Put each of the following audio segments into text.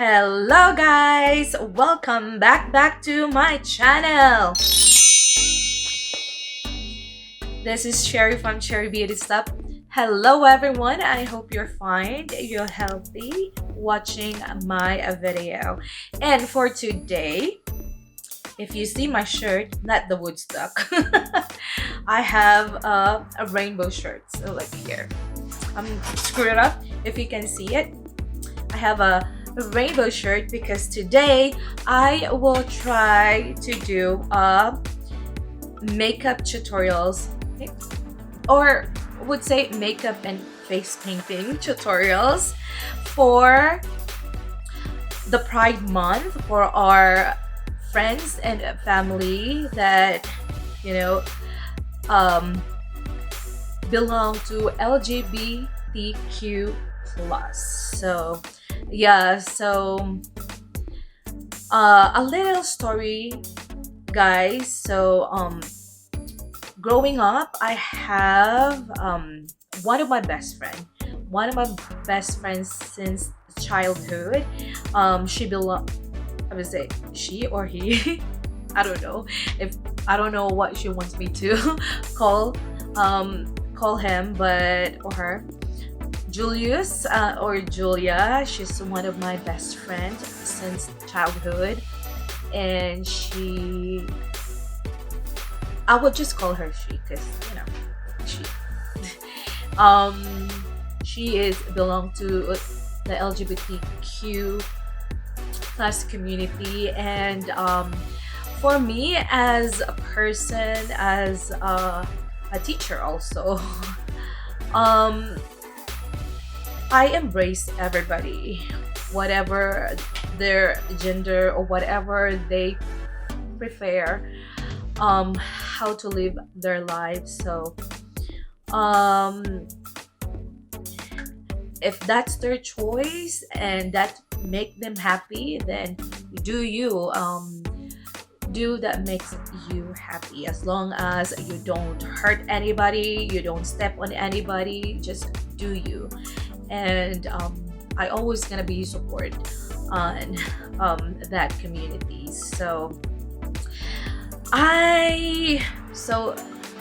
Hello guys, welcome back to my channel. This is Sherry from Cherry Beauty Stuff. Hello everyone, I hope you're fine, you're healthy watching my video. And for today, if you see my shirt, not the Woodstock, I have a rainbow shirt. So like here, I'm screwed it up if you can see it. I have a rainbow shirt because today I will try to do makeup tutorials, or would say makeup and face painting tutorials for the Pride Month, for our friends and family that belong to LGBTQ plus. So yeah, so a little story, guys. So growing up, I have one of my best friends since childhood. She belong, I would say she or he. I don't know what she wants me to call him, but or her. Julius or Julia, she's one of my best friends since childhood, and I would just call her she because she is belong to the LGBTQ plus community. And for me as a person, as a teacher also, I embrace everybody, whatever their gender or whatever they prefer, how to live their lives. So if that's their choice and that make them happy, then do you do that makes you happy, as long as you don't hurt anybody, you don't step on anybody, just do you. And I always gonna be support on that community. So I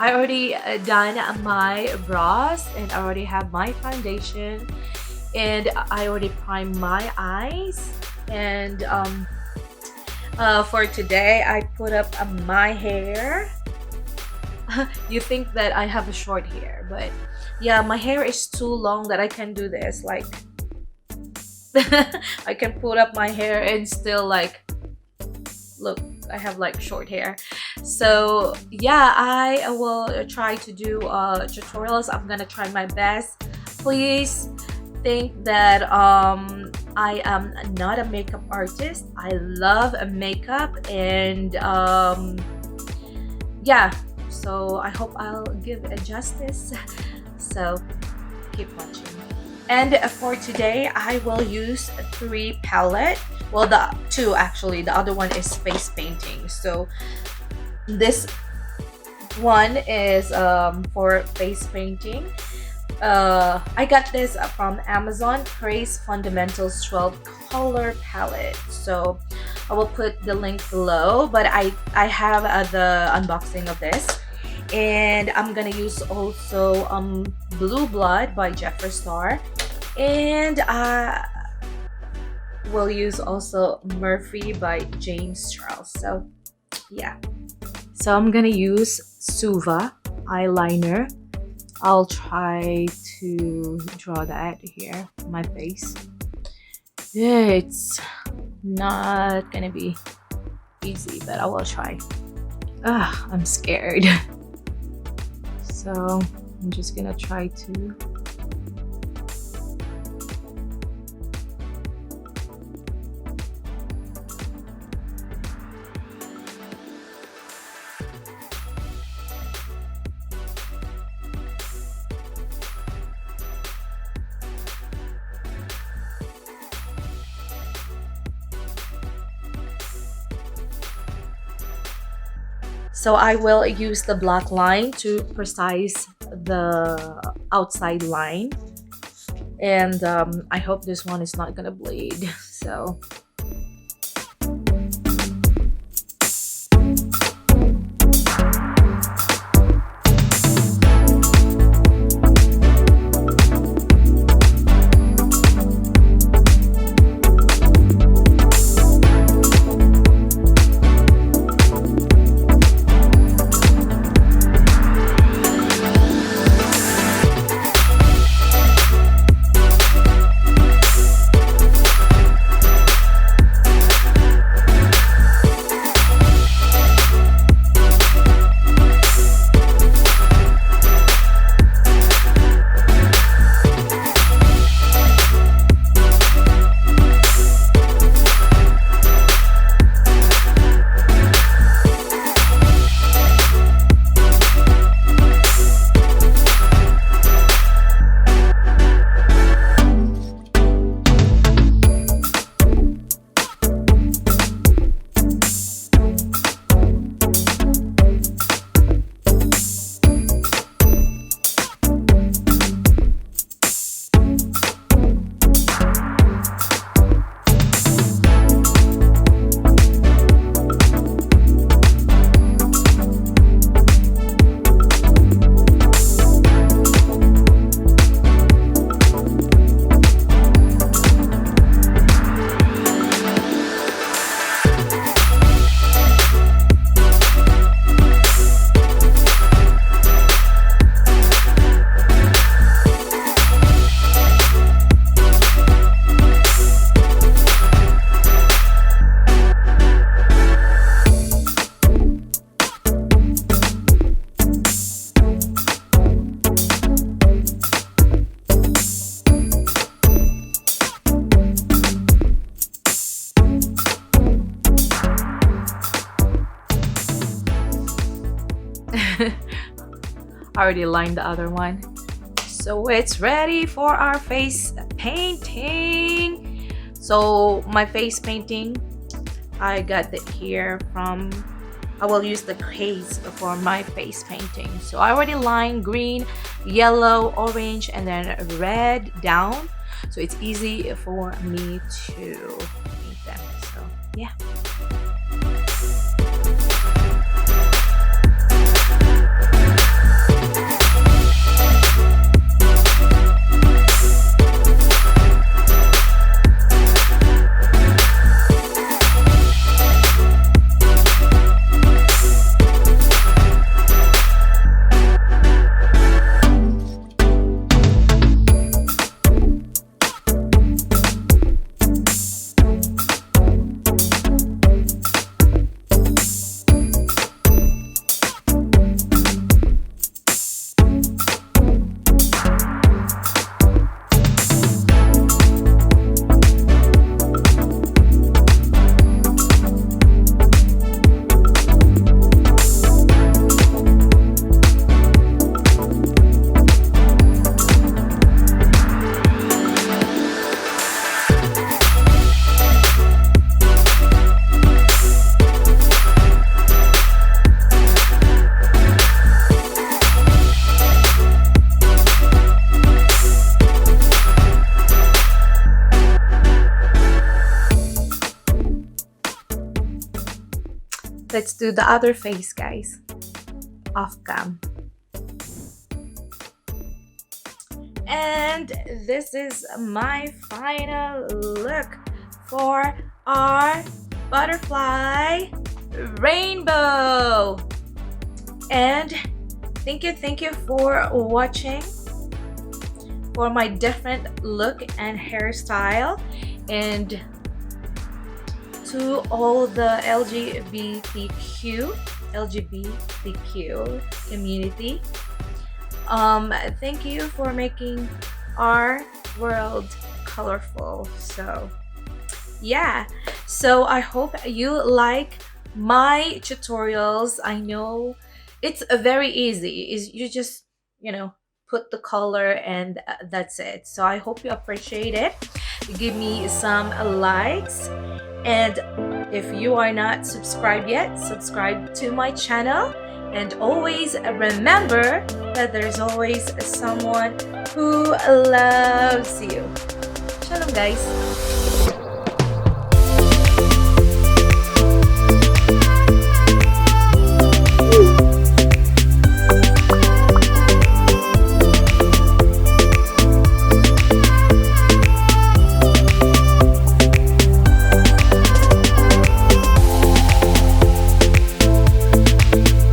already done my brows, and I already have my foundation, and I already primed my eyes. And for today, I put up my hair. You think that I have a short hair, but yeah, my hair is too long that I can do this. Like I can put up my hair and still like look, I have like short hair. So yeah, I will try to do tutorials. I'm gonna try my best. Please think that I am not a makeup artist. I love makeup, and yeah, so I hope I'll give it justice. So keep watching. And for today, I will use 3 palette. Well, the 2 actually. The other one is face painting. So this one is for face painting. I got this from Amazon, Kraze Fundamentals 12 color palette. So I will put the link below, but I have the unboxing of this. And I'm gonna use also Blue Blood by Jeffree Star, and I will use also Morphe by James Charles. So yeah, so I'm gonna use Suva eyeliner. I'll try to draw that here on my face. Yeah, it's not gonna be easy, but I will try. I'm scared. So I'm just gonna try to So I will use the black line to precise the outside line. And I hope this one is not gonna bleed. So I already lined the other one. So it's ready for our face painting. So my face painting, I got it here from, I will use the Kraze for my face painting. So I already lined green, yellow, orange, and then red down. So it's easy for me to paint them. So yeah. Let's do the other face, guys, off cam. And this is my final look for our butterfly rainbow. And thank you for watching for my different look and hairstyle, and to all the LGBTQ community. Thank you for making our world colorful. So yeah, so I hope you like my tutorials. I know it's very easy. Is you just, put the color and that's it. So I hope you appreciate it. Give me some likes, and if you are not subscribed yet, subscribe to my channel. And always remember that there's always someone who loves you. Shalom, guys.